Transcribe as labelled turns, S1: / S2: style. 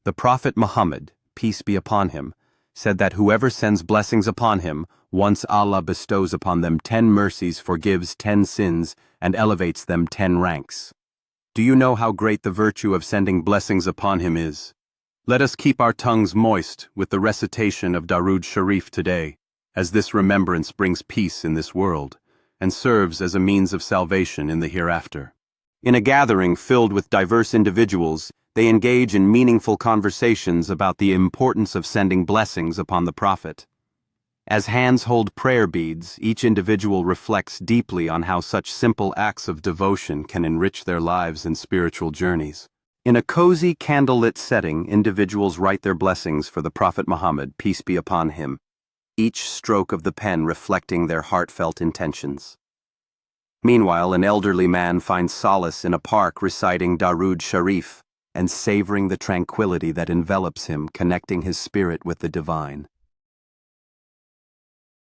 S1: The Prophet Muhammad, peace be upon him, said that whoever sends blessings upon him, once Allah bestows upon them 10 mercies, forgives 10 sins, and elevates them 10 ranks. Do you know how great the virtue of sending blessings upon him is? Let us keep our tongues moist with the recitation of Durood Sharif today, as this remembrance brings peace in this world, and serves as a means of salvation in the hereafter. In a gathering filled with diverse individuals, they engage in meaningful conversations about the importance of sending blessings upon the Prophet. As hands hold prayer beads, each individual reflects deeply on how such simple acts of devotion can enrich their lives and spiritual journeys. In a cozy, candlelit setting, individuals write their blessings for the Prophet Muhammad, peace be upon him, each stroke of the pen reflecting their heartfelt intentions. Meanwhile, an elderly man finds solace in a park reciting Durood Sharif and savoring the tranquility that envelops him, connecting his spirit with the divine.